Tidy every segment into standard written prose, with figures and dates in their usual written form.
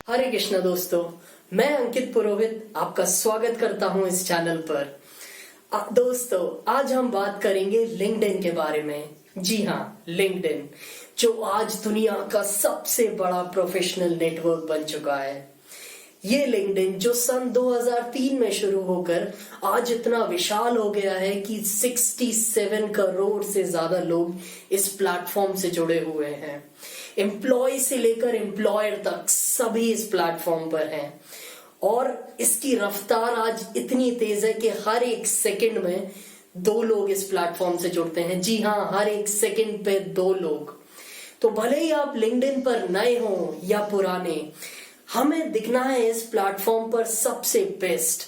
हरे कृष्णा दोस्तों, मैं अंकित पुरोहित आपका स्वागत करता हूं इस चैनल पर। दोस्तों, आज हम बात करेंगे लिंक्डइन के बारे में। जी हाँ, लिंक्डइन जो आज दुनिया का सबसे बड़ा प्रोफेशनल नेटवर्क बन चुका है। ये लिंक्डइन जो सन 2003 में शुरू होकर आज इतना विशाल हो गया है कि 67 करोड़ से ज्यादा लोग इस प्लेटफॉर्म से जुड़े हुए हैं। एम्प्लॉय से लेकर एम्प्लॉयर तक सभी इस प्लेटफॉर्म पर हैं और इसकी रफ्तार आज इतनी तेज है कि हर एक सेकंड में 2 लोग इस प्लेटफॉर्म से जुड़ते हैं। जी हाँ, हर एक सेकंड पे 2 लोग। तो भले ही आप लिंक्डइन पर नए हो या पुराने, हमें दिखना है इस प्लेटफॉर्म पर सबसे बेस्ट,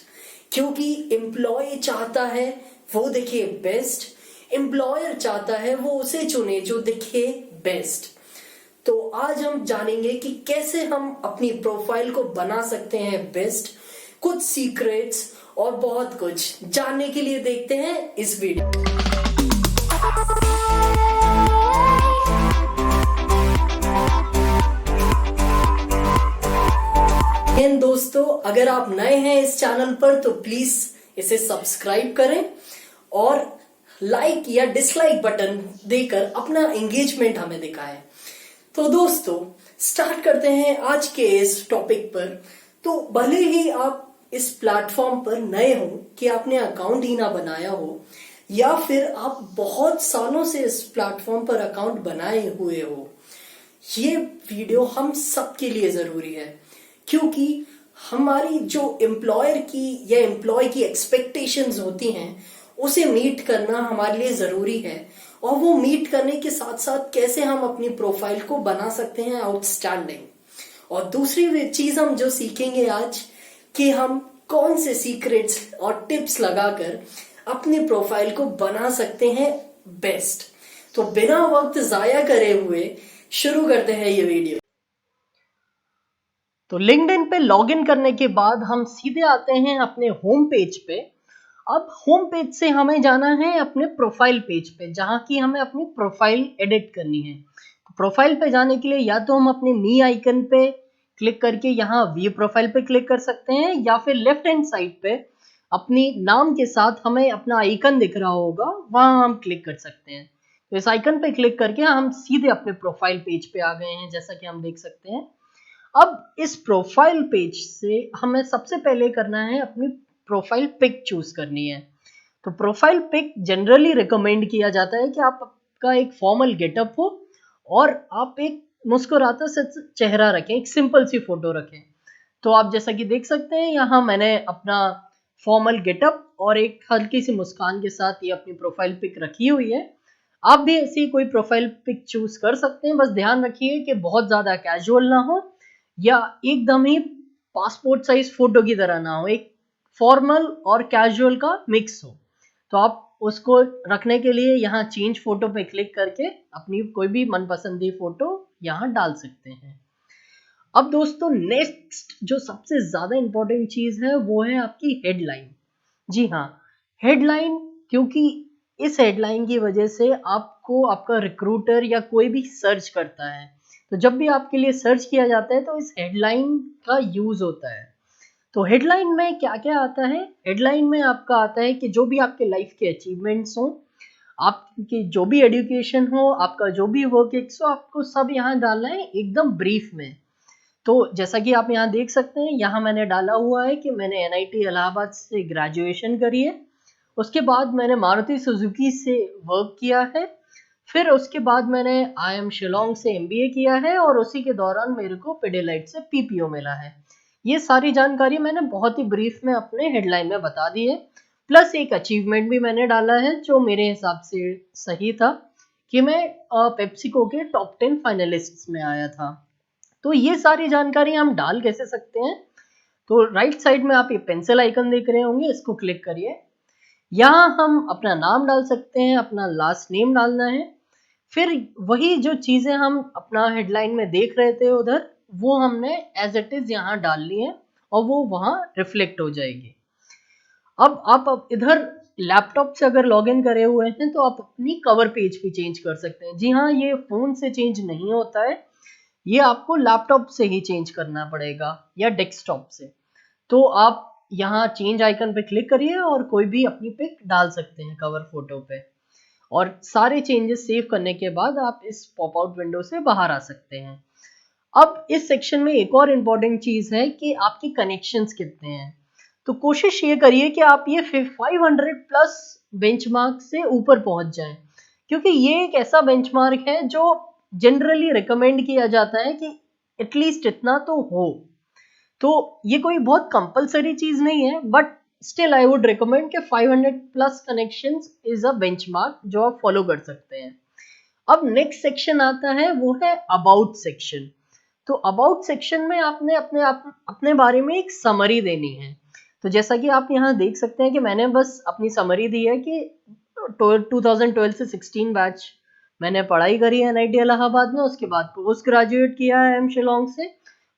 क्योंकि एम्प्लॉय चाहता है वो दिखे बेस्ट, एम्प्लॉयर चाहता है वो उसे चुने जो दिखे बेस्ट। तो आज हम जानेंगे कि कैसे हम अपनी प्रोफाइल को बना सकते हैं बेस्ट, कुछ सीक्रेट्स और बहुत कुछ जानने के लिए देखते हैं इस वीडियो। दोस्तों, अगर आप नए हैं इस चैनल पर तो प्लीज इसे सब्सक्राइब करें और लाइक या डिसलाइक बटन देकर अपना एंगेजमेंट हमें दिखाएं। तो दोस्तों, स्टार्ट करते हैं आज के इस टॉपिक पर। तो भले ही आप इस प्लेटफॉर्म पर नए हो कि आपने अकाउंट ही ना बनाया हो, या फिर आप बहुत सालों से इस प्लेटफॉर्म पर अकाउंट बनाए हुए हो, ये वीडियो हम सबके लिए जरूरी है, क्योंकि हमारी जो एम्प्लॉयर की या एम्प्लॉय की एक्सपेक्टेशंस होती हैं उसे मीट करना हमारे लिए जरूरी है। और वो मीट करने के साथ साथ कैसे हम अपनी प्रोफाइल को बना सकते हैं आउटस्टैंडिंग। और दूसरी चीज हम जो सीखेंगे आज कि हम कौन से सीक्रेट्स और टिप्स लगाकर अपनी प्रोफाइल को बना सकते हैं बेस्ट। तो बिना वक्त जाया करे हुए शुरू करते हैं ये वीडियो। तो लिंक्डइन पे लॉगिन करने के बाद हम सीधे आते हैं अपने होम पेज पे। अब होम पेज से हमें जाना है अपने प्रोफाइल पेज पे, जहां की हमें अपनी प्रोफाइल एडिट करनी है। प्रोफाइल पे जाने के लिए या तो हम अपने मी आइकन पे क्लिक करके यहाँ व्यू प्रोफाइल पे क्लिक कर सकते हैं, या फिर लेफ्ट हैंड साइड पे अपनी नाम के साथ हमें अपना आइकन दिख रहा होगा, वहां हम क्लिक कर सकते हैं। तो इस आइकन पे क्लिक करके हम सीधे अपने प्रोफाइल पेज पे आ गए हैं, जैसा कि हम देख सकते हैं। अब इस प्रोफाइल पेज से हमें सबसे पहले करना है अपनी प्रोफाइल पिक चूज करनी है। तो प्रोफाइल पिक जनरली रिकमेंड किया जाता है कि आपका एक फॉर्मल गेटअप हो और आप एक मुस्कुराता सा चेहरा रखें, एक सिंपल सी फोटो रखें। तो आप जैसा कि देख सकते हैं, यहाँ मैंने अपना फॉर्मल गेटअप और एक हल्की सी मुस्कान के साथ ये अपनी प्रोफाइल पिक रखी हुई है। आप भी ऐसी कोई प्रोफाइल पिक चूज कर सकते हैं, बस ध्यान रखिए कि बहुत ज्यादा कैजुअल ना हो या एकदम ही पासपोर्ट साइज फोटो की तरह ना हो, एक फॉर्मल और कैजुअल का मिक्स हो। तो आप उसको रखने के लिए यहाँ चेंज फोटो पे क्लिक करके अपनी कोई भी मनपसंदी फोटो यहाँ डाल सकते हैं। अब दोस्तों, नेक्स्ट जो सबसे ज्यादा इंपॉर्टेंट चीज है वो है आपकी हेडलाइन। जी हाँ, हेडलाइन, क्योंकि इस हेडलाइन की वजह से आपको आपका रिक्रूटर या कोई भी सर्च करता है। तो जब भी आपके लिए सर्च किया जाता है तो इस हेडलाइन का यूज होता है। तो हेडलाइन में क्या क्या आता है? हेडलाइन में आपका आता है कि जो भी आपके लाइफ के अचीवमेंट्स हो, आपकी जो भी एजुकेशन हो, आपका जो भी वर्क एक्स हो, आपको सब यहाँ डालना है एकदम ब्रीफ में। तो जैसा कि आप यहाँ देख सकते हैं, यहाँ मैंने डाला हुआ है कि मैंने एनआईटी इलाहाबाद से ग्रेजुएशन करी है, उसके बाद मैंने मारुति सुजुकी से वर्क किया है, फिर उसके बाद मैंने आईएम शिलोंग से एमबीए किया है और उसी के दौरान मेरे को पिडिलाइट से पीपीओ मिला है। ये सारी जानकारी मैंने बहुत ही ब्रीफ में अपने हेडलाइन में बता दी है। प्लस एक अचीवमेंट भी मैंने डाला है जो मेरे हिसाब से सही था, कि मैं पेप्सिको के टॉप 10 फाइनलिस्ट्स में आया था। तो ये सारी जानकारी हम डाल कैसे सकते हैं? तो राइट साइड में आप ये पेंसिल आइकन देख रहे होंगे, इसको क्लिक करिए। यहाँ हम अपना नाम डाल सकते हैं, अपना लास्ट नेम डालना है। फिर वही जो चीजें हम अपना हेडलाइन में देख रहे थे उधर, वो हमने एज इट इज यहाँ डाल ली है और वो वहां रिफ्लेक्ट हो जाएगी। अब आप इधर लैपटॉप से अगर लॉगिन करे हुए हैं तो आप अपनी कवर पेज भी चेंज कर सकते हैं। जी हाँ, ये फोन से चेंज नहीं होता है, ये आपको लैपटॉप से ही चेंज करना पड़ेगा या डेस्कटॉप से। तो आप यहाँ चेंज आइकन पे क्लिक करिए और कोई भी अपनी पिक डाल सकते हैं कवर फोटो पे, और सारे चेंजेस सेव करने के बाद आप इस पॉप आउट विंडो से बाहर आ सकते हैं। अब इस सेक्शन में एक और इम्पॉर्टेंट चीज़ है कि आपके कनेक्शंस कितने हैं। तो कोशिश ये करिए कि आप ये 500 प्लस बेंचमार्क से ऊपर पहुंच जाएं, क्योंकि ये एक ऐसा बेंचमार्क है जो जनरली रिकमेंड किया जाता है कि एटलीस्ट इतना तो हो। तो ये कोई बहुत कंपलसरी चीज़ नहीं है, but still I would recommend कि 500 plus connections is a benchmark जो आप फॉलो कर सकते हैं। अब नेक्स्ट सेक्शन आता है, वो है अबाउट सेक्शन। तो अबाउट सेक्शन में आपने अपने बारे में एक समरी देनी है। तो जैसा कि आप यहाँ देख सकते हैं कि मैंने बस अपनी समरी दी है कि 2012 से 16 बैच मैंने पढ़ाई करी है एनआईटी इलाहाबाद में, उसके बाद पोस्ट ग्रेजुएट किया है एम शिलोंग से,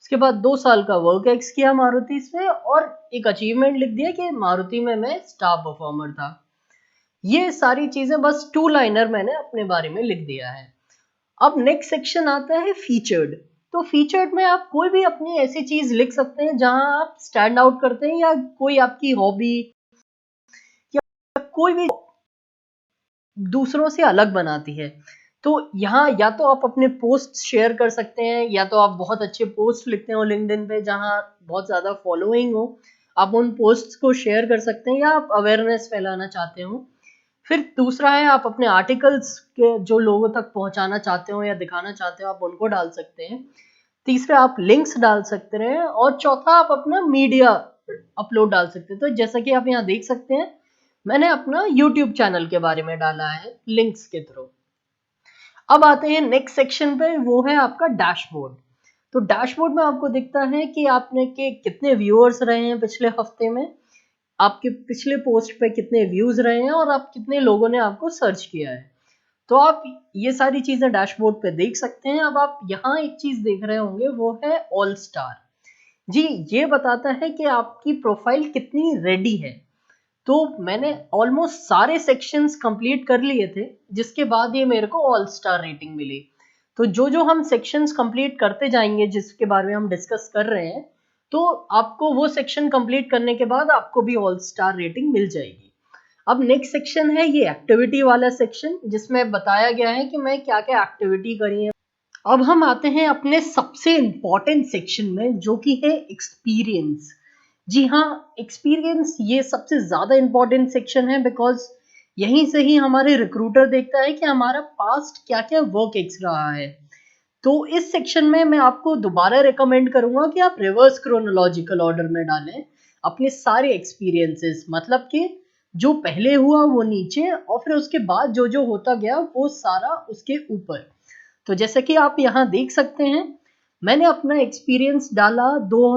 उसके बाद 2 साल का वर्क एक्स किया मारुति से, और एक अचीवमेंट लिख दिया कि मारुति में मैं स्टार परफॉर्मर था। ये सारी चीजें बस 2 लाइनर मैंने अपने बारे में लिख दिया है। अब नेक्स्ट सेक्शन आता है फीचर्ड। तो फीचर्ड में आप कोई भी अपनी ऐसी चीज लिख सकते हैं जहां आप स्टैंड आउट करते हैं, या कोई आपकी हॉबी या कोई भी दूसरों से अलग बनाती है। तो यहाँ या तो आप अपने पोस्ट शेयर कर सकते हैं, या तो आप बहुत अच्छे पोस्ट लिखते हो लिंक्डइन पे जहाँ बहुत ज़्यादा फॉलोइंग हो, आप उन पोस्ट्स को शेयर कर सकते हैं, या आप अवेयरनेस फैलाना चाहते हो। फिर दूसरा है, आप अपने आर्टिकल्स के जो लोगों तक पहुंचाना चाहते हो या दिखाना चाहते हो, आप उनको डाल सकते हैं। तीसरा, आप लिंक्स डाल सकते हैं, और चौथा, आप अपना मीडिया अपलोड डाल सकते हैं। तो जैसा कि आप यहाँ देख सकते हैं, मैंने अपना यूट्यूब चैनल के बारे में डाला है लिंक्स के थ्रू। अब आते हैं नेक्स्ट सेक्शन पे, वो है आपका डैशबोर्ड। तो डैशबोर्ड में आपको दिखता है कि आपने के कितने व्यूअर्स रहे हैं पिछले हफ्ते में, आपके पिछले पोस्ट पे कितने व्यूज रहे हैं, और आप कितने लोगों ने आपको सर्च किया है। तो आप ये सारी चीजें डैशबोर्ड पे देख सकते हैं। अब आप यहाँ एक चीज देख रहे होंगे, वो है ऑल स्टार। जी, ये बताता है कि आपकी प्रोफाइल कितनी रेडी है। तो मैंने ऑलमोस्ट सारे सेक्शंस कंप्लीट कर लिए थे, जिसके बाद ये मेरे को ऑल स्टार रेटिंग मिली। तो जो जो हम सेक्शंस कंप्लीट करते जाएंगे, जिसके बारे में हम डिस्कस कर रहे हैं, तो आपको वो सेक्शन कंप्लीट करने के बाद आपको भी ऑल स्टार रेटिंग मिल जाएगी। अब नेक्स्ट सेक्शन है ये एक्टिविटी वाला सेक्शन, जिसमें बताया गया है कि मैं क्या क्या एक्टिविटी करी है। अब हम आते हैं अपने सबसे इम्पॉर्टेंट सेक्शन में, जो कि है एक्सपीरियंस। जी हाँ, एक्सपीरियंस ये सबसे ज़्यादा इम्पॉर्टेंट सेक्शन है, बिकॉज यहीं से ही हमारे रिक्रूटर देखता है कि हमारा पास्ट क्या क्या वर्क एक्स रहा है। तो इस सेक्शन में मैं आपको दोबारा रिकमेंड करूंगा कि आप रिवर्स क्रोनोलॉजिकल ऑर्डर में डालें अपने सारे एक्सपीरियंसेस, मतलब कि जो पहले हुआ वो नीचे, और फिर उसके बाद जो जो होता गया वो सारा उसके ऊपर। तो जैसे कि आप यहाँ देख सकते हैं, मैंने अपना एक्सपीरियंस डाला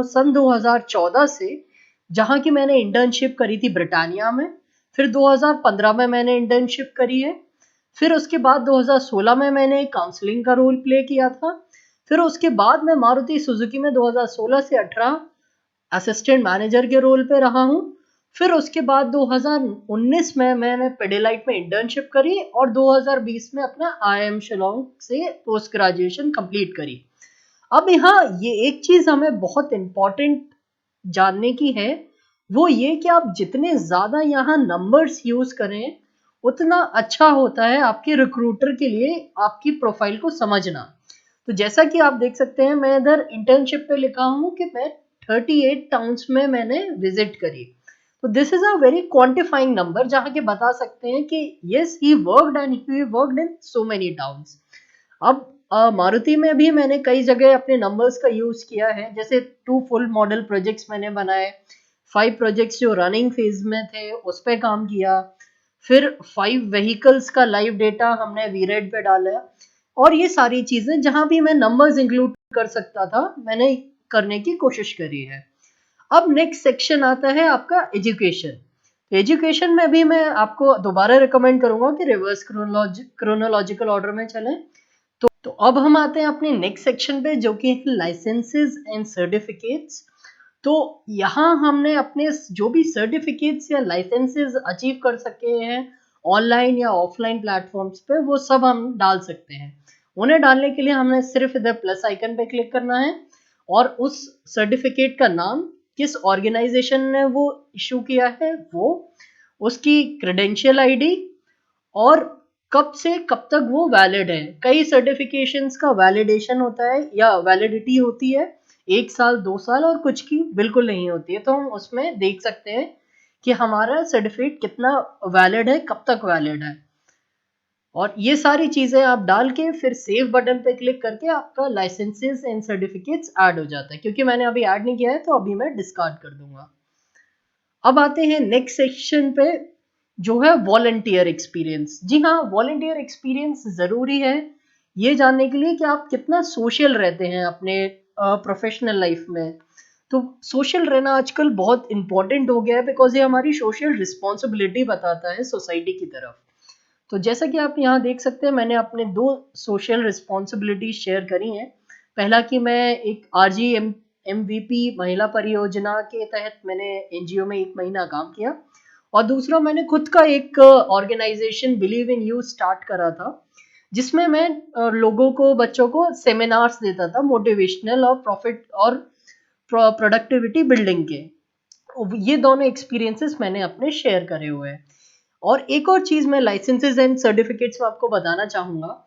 सन 2014 से, जहाँ की मैंने इंटर्नशिप करी थी ब्रिटानिया में। फिर 2015 में मैंने इंटर्नशिप करी है। फिर उसके बाद 2016 में मैंने काउंसलिंग का रोल प्ले किया था। फिर उसके बाद मैं मारुति सुजुकी में 2016 से 18 असिस्टेंट मैनेजर के रोल पे रहा हूँ। फिर उसके बाद 2019 में मैंने पेडिलाइट में इंटर्नशिप करी, और 2020 में अपना आईआईएम शिलोंग से पोस्ट ग्रेजुएशन कंप्लीट करी। अब यहाँ ये एक चीज हमें बहुत इम्पोर्टेंट जानने की है, वो ये कि आप जितने ज्यादा यहाँ नंबर्स यूज करें, उतना अच्छा होता है आपके रिक्रूटर के लिए आपकी प्रोफाइल को समझना। तो जैसा कि आप देख सकते हैं, मैं इधर इंटर्नशिप पे लिखा हूँ कि मैं 38 टाउन्स में मैंने विजिट करी। तो this is a very quantifying number, जहाँ के बता सकते हैं कि yes, he worked and he worked in so many towns. अब मारुति में भी मैंने कई जगह अपने नंबर्स का यूज किया है, जैसे 2 फुल मॉडल प्रोजेक्ट्स मैंने बनाए, 5 प्रोजेक्ट्स जो रनिंग फेज में थे उस पर काम किया, फिर 5 व्हीकल्स का लाइव डेटा हमने वीरेड पे डाला, और ये सारी चीजें जहां भी मैं नंबर्स इंक्लूड कर सकता था मैंने करने की कोशिश करी है। अब नेक्स्ट सेक्शन आता है आपका एजुकेशन। एजुकेशन में भी मैं आपको दोबारा रिकमेंड करूंगा कि रिवर्स क्रोनोलॉजिकल ऑर्डर में चलें। तो अब हम आते हैं अपने नेक्स्ट सेक्शन पे, जो कि है लाइसेंसेस एंड सर्टिफिकेट्स। तो यहाँ हमने अपने जो भी सर्टिफिकेट्स या लाइसेंसेस अचीव कर सके हैं ऑनलाइन या ऑफलाइन प्लेटफॉर्म्स पे, वो सब हम डाल सकते हैं। उन्हें डालने के लिए हमें सिर्फ इधर प्लस आइकन पे क्लिक करना है और उस सर्टिफिकेट का नाम, किस ऑर्गेनाइजेशन ने वो इशू किया है वो, उसकी क्रेडेंशियल आईडी और कब से कब तक वो वैलिड है। कई सर्टिफिकेशंस का वैलिडेशन होता है या वैलिडिटी होती है 1 साल 2 साल और कुछ की बिल्कुल नहीं होती है, तो हम उसमें देख सकते हैं कि हमारा सर्टिफिकेट कितना वैलिड है, कब तक वैलिड है। और ये सारी चीजें आप डाल के फिर सेव बटन पे क्लिक करके आपका लाइसेंसेस एंड सर्टिफिकेट्स ऐड हो जाता है। क्योंकि मैंने अभी ऐड नहीं किया है तो अभी मैं डिस्कार्ड कर दूंगा। अब आते हैं नेक्स्ट सेक्शन पे, जो है वॉलंटियर एक्सपीरियंस। जी हाँ, वॉलंटियर एक्सपीरियंस ज़रूरी है ये जानने के लिए कि आप कितना सोशल रहते हैं अपने प्रोफेशनल लाइफ में। तो सोशल रहना आजकल बहुत इंपॉर्टेंट हो गया है, बिकॉज ये हमारी सोशल रिस्पॉन्सिबिलिटी बताता है सोसाइटी की तरफ। तो जैसा कि आप यहाँ देख सकते हैं, मैंने अपने 2 सोशल रिस्पॉन्सिबिलिटी शेयर करी हैं। पहला कि मैं एक RGMVP महिला परियोजना के तहत मैंने एनजीओ में 1 महीना काम किया, और दूसरा मैंने खुद का एक organisation believe in you start करा था, जिसमें मैं लोगों को, बच्चों को सेमिनार्स देता था मोटिवेशनल और प्रॉफिट और प्रोडक्टिविटी बिल्डिंग के। ये दोनों एक्सपीरियंसेस मैंने अपने शेयर करे हुए हैं। और एक और चीज़ मैं लाइसेंसेस एंड सर्टिफिकेट्स में आपको बताना चाहूँगा।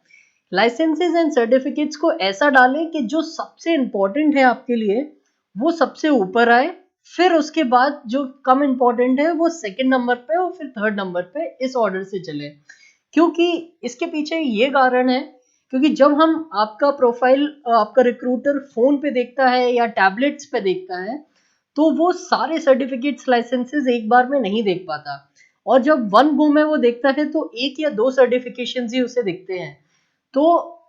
लाइसेंसेस एंड सर्टिफिकेट्स को ऐसा डालें कि जो सबसे इम्पोर्टेंट है आपके लिए वो सबसे ऊपर आए, फिर उसके बाद जो कम इम्पोर्टेंट है वो सेकंड नंबर पे और फिर थर्ड नंबर पे, इस ऑर्डर से चले। क्योंकि इसके पीछे ये कारण है, क्योंकि जब हम आपका प्रोफाइल आपका रिक्रूटर फ़ोन पे देखता है या टैबलेट्स पे देखता है, तो वो सारे सर्टिफिकेट्स लाइसेंसेस एक बार में नहीं देख पाता, और जब वन गो में वो देखता है तो 1 या 2 सर्टिफिकेशंस ही उसे दिखते हैं। तो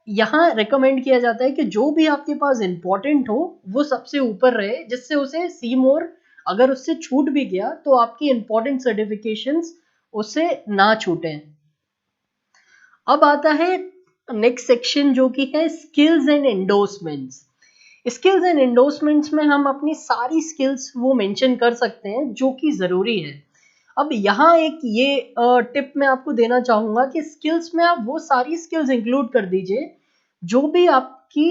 यहाँ रिकमेंड किया जाता है कि जो भी आपके पास इम्पोर्टेंट हो वो सबसे ऊपर रहे, जिससे उसे सी मोर, अगर उससे छूट भी गया तो आपकी इम्पोर्टेंट सर्टिफिकेशंस उससे ना छूटें। अब आता है नेक्स्ट सेक्शन, जो कि है skills and endorsements. Skills and endorsements में हम अपनी सारी स्किल्स वो मेंशन कर सकते हैं जो कि ज़रूरी है। अब यहाँ एक ये टिप मैं आपको देना चाहूँगा कि स्किल्स में आप वो सारी स्किल्स इंक्लूड कर दीजिए जो भी आपकी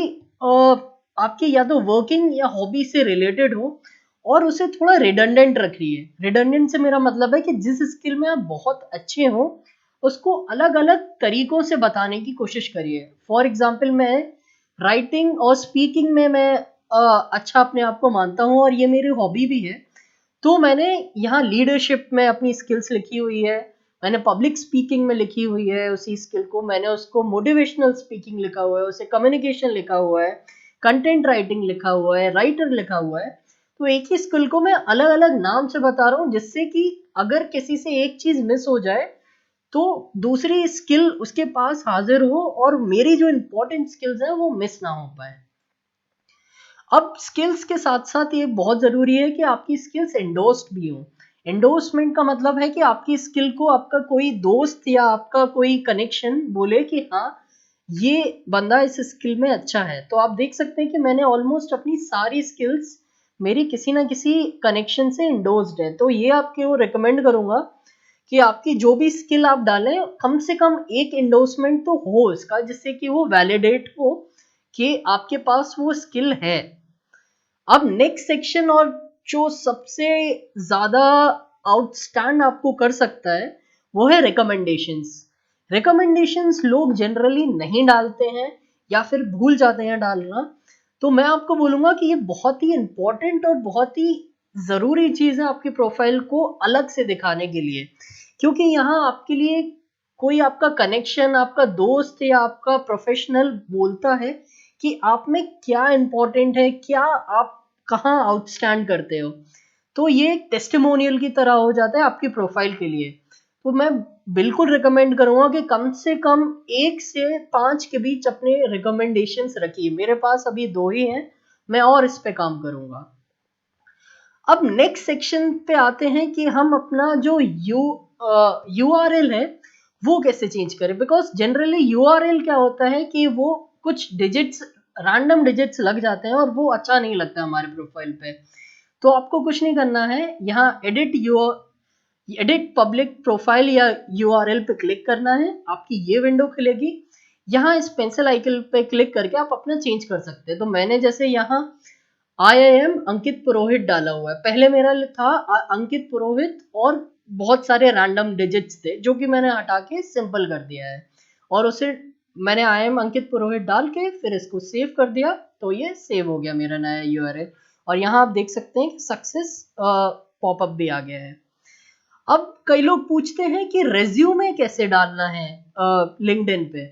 या तो वर्किंग या हॉबी से रिलेटेड हो, और उसे थोड़ा रिडंडेंट रखिए। रिडंडेंट से मेरा मतलब है कि जिस स्किल में आप बहुत अच्छे हो उसको अलग अलग तरीकों से बताने की कोशिश करिए। फॉर एग्जाम्पल, मैं राइटिंग और स्पीकिंग में मैं अच्छा अपने आप को मानता हूँ और ये मेरी हॉबी भी है। तो मैंने यहाँ लीडरशिप में अपनी स्किल्स लिखी हुई है, मैंने पब्लिक स्पीकिंग में लिखी हुई है उसी स्किल को, मैंने उसको मोटिवेशनल स्पीकिंग लिखा हुआ है, उसे कम्युनिकेशन लिखा हुआ है, कंटेंट राइटिंग लिखा हुआ है, राइटर लिखा हुआ है। तो एक ही स्किल को मैं अलग अलग नाम से बता रहा हूँ, जिससे कि अगर किसी से एक चीज मिस हो जाए तो दूसरी स्किल उसके पास हाजिर हो और मेरी जो इंपॉर्टेंट स्किल्स हैं वो मिस ना हो पाए। अब स्किल्स के साथ साथ ये बहुत ज़रूरी है कि आपकी स्किल्स एंडोर्स्ड भी हो। एंडोर्समेंट का मतलब है कि आपकी स्किल को आपका कोई दोस्त या आपका कोई कनेक्शन बोले कि हाँ, ये बंदा इस स्किल में अच्छा है। तो आप देख सकते हैं कि मैंने ऑलमोस्ट अपनी सारी स्किल्स मेरी किसी ना किसी कनेक्शन से एंडोर्स्ड है। तो ये आपको रिकमेंड करूंगा कि आपकी जो भी स्किल आप डालें, कम से कम एक एंडोर्समेंट तो हो इसका, जिससे कि वो वैलिडेट हो कि आपके पास वो स्किल है। अब नेक्स्ट सेक्शन, और जो सबसे ज्यादा आउटस्टैंड आपको कर सकता है वो है रिकमेंडेशंस। रिकमेंडेशंस लोग जनरली नहीं डालते हैं या फिर भूल जाते हैं डालना। तो मैं आपको बोलूंगा कि ये बहुत ही इंपॉर्टेंट और बहुत ही जरूरी चीज है आपकी प्रोफाइल को अलग से दिखाने के लिए, क्योंकि यहाँ आपके लिए कोई आपका कनेक्शन, आपका दोस्त या आपका प्रोफेशनल बोलता है कि आप में क्या इंपॉर्टेंट है, क्या आप कहाँ आउटस्टैंड करते हो। तो ये एक टेस्टिमोनियल की तरह हो जाता है आपकी प्रोफाइल के लिए। तो मैं बिल्कुल रिकमेंड करूंगा कि कम से कम 1 से 5 के बीच अपने रिकमेंडेशंस रखिए। मेरे पास अभी 2 ही हैं, मैं और इस पे काम करूंगा। अब नेक्स्ट सेक्शन पे आते हैं कि हम अपना जो URL है वो कैसे चेंज करें। बिकॉज जनरली URL क्या होता है कि वो कुछ डिजिट्स, रैंडम डिजिट्स लग जाते हैं और वो अच्छा नहीं लगता हमारे प्रोफाइल पे। तो आपको कुछ नहीं करना है, यहाँ एडिट पब्लिक प्रोफाइल या URL पे क्लिक करना है, आपकी ये विंडो खुलेगी। यहाँ इस पेंसिल आइकन पे क्लिक करके आप अपना चेंज कर सकते हैं। तो मैंने जैसे यहाँ IIM अंकित पुरोहित डाला हुआ है, पहले मेरा था अंकित पुरोहित और बहुत सारे रैंडम डिजिट्स थे जो कि मैंने हटा के सिंपल कर दिया है, और उसे मैंने IIM अंकित पुरोहित डाल के फिर इसको सेव कर दिया, तो ये सेव हो गया मेरा नया URL। और यहाँ आप देख सकते हैं सक्सेस पॉपअप भी आ गया है। अब कई लोग पूछते हैं कि रेज्यूमे कैसे डालना है लिंक्डइन पे।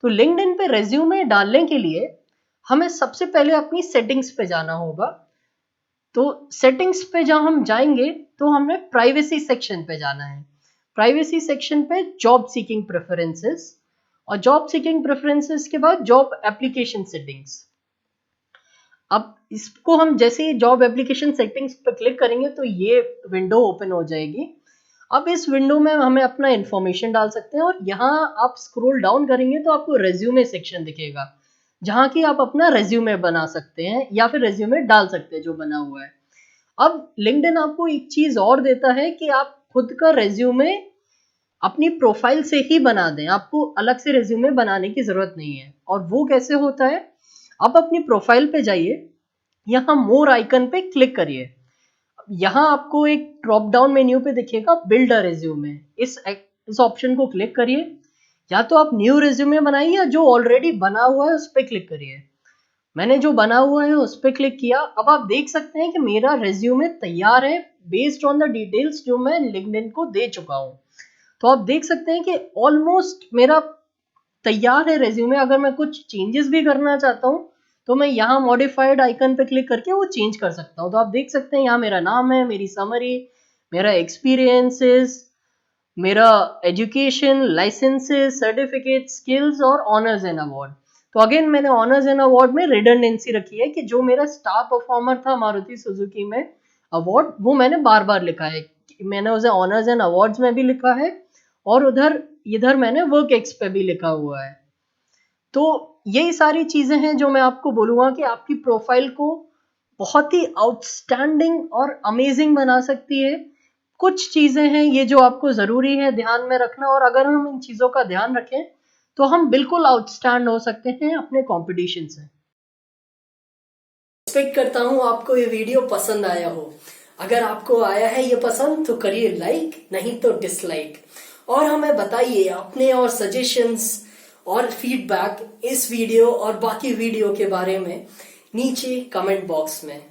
तो लिंक्डइन पे रेज्यूमे डालने के लिए हमें सबसे पहले अपनी सेटिंग्स पे जाना होगा। तो सेटिंग्स पे जब हम जाएंगे तो हमें प्राइवेसी सेक्शन पे जाना है। प्राइवेसी सेक्शन पे जॉब सीकिंग प्रेफरेंसेस, और जॉब सीकिंग प्रेफरेंसेस के बाद जॉब एप्लीकेशन सेटिंग्स। अब इसको हम जैसे ही जॉब एप्लीकेशन सेटिंग्स पर क्लिक करेंगे तो ये विंडो ओपन हो जाएगी। अब इस विंडो में हमें अपना इंफॉर्मेशन डाल सकते हैं, और यहाँ आप स्क्रॉल डाउन करेंगे तो आपको रेज्यूमे सेक्शन दिखेगा, जहाँ की आप अपना रेज्यूमे बना सकते हैं या फिर रेज्यूमे डाल सकते हैं जो बना हुआ है। अब लिंक्डइन आपको एक चीज और देता है कि आप खुद का रेज्यूमे अपनी प्रोफाइल से ही बना दें, आपको अलग से रेज्यूमे बनाने की जरूरत नहीं है। और वो कैसे होता है, आप अपनी प्रोफाइल पे जाइए, यहाँ मोर आइकन पे क्लिक करिए, यहाँ आपको एक ड्रॉप डाउन मेन्यू पे दिखेगा बिल्ड अ रेज्यूमे, इस ऑप्शन को क्लिक करिए। या तो आप न्यू रेज्यूमे बनाइए या जो ऑलरेडी बना हुआ है उस पर क्लिक करिए। मैंने जो बना हुआ है उस पर क्लिक किया। अब आप देख सकते हैं कि मेरा रेज्यूमे तैयार है बेस्ड ऑन द डिटेल्स जो मैं लिंक्डइन को दे चुका हूँ। तो आप देख सकते हैं कि ऑलमोस्ट मेरा तैयार है रेज्यूमे। अगर मैं कुछ चेंजेस भी करना चाहता हूँ तो मैं यहाँ मॉडिफाइड आइकन पे क्लिक करके वो चेंज कर सकता हूँ। तो आप देख सकते हैं यहाँ मेरा नाम है, मेरी समरी, मेरा एक्सपीरियंसेस, मेरा एजुकेशन, लाइसेंसेस, सर्टिफिकेट, स्किल्स और ऑनर्स एंड अवार्ड। तो अगेन मैंने ऑनर्स एंड अवार्ड में रिडंडेंसी रखी है कि जो मेरा स्टार परफॉर्मर था मारुति सुजुकी में अवार्ड, वो मैंने बार बार लिखा है। मैंने उसे ऑनर्स एंड अवार्ड्स में भी लिखा है और इधर मैंने वर्क एक्स पे भी लिखा हुआ है। तो यही सारी चीजें हैं जो मैं आपको बोलूंगा कि आपकी प्रोफाइल को बहुत ही आउटस्टैंडिंग और अमेजिंग बना सकती है। कुछ चीजें हैं ये जो आपको जरूरी है ध्यान में रखना, और अगर हम इन चीजों का ध्यान रखें तो हम बिल्कुल आउटस्टैंड हो सकते हैं अपने कंपटीशन से। एक्सपेक्ट करता हूँ आपको ये वीडियो पसंद आया हो। अगर आपको आया है ये पसंद तो करिए लाइक, नहीं तो डिसलाइक, और हमें बताइए अपने और सजेशंस और फीडबैक इस वीडियो और बाकी वीडियो के बारे में नीचे कमेंट बॉक्स में।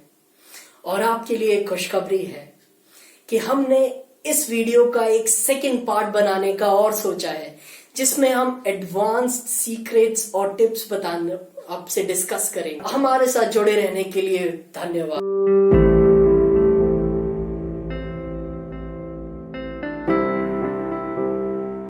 और आपके लिए एक खुशखबरी है कि हमने इस वीडियो का एक सेकंड पार्ट बनाने का और सोचा है, जिसमें हम एडवांस्ड सीक्रेट्स और टिप्स बताने आपसे डिस्कस करेंगे। हमारे साथ जुड़े रहने के लिए धन्यवाद।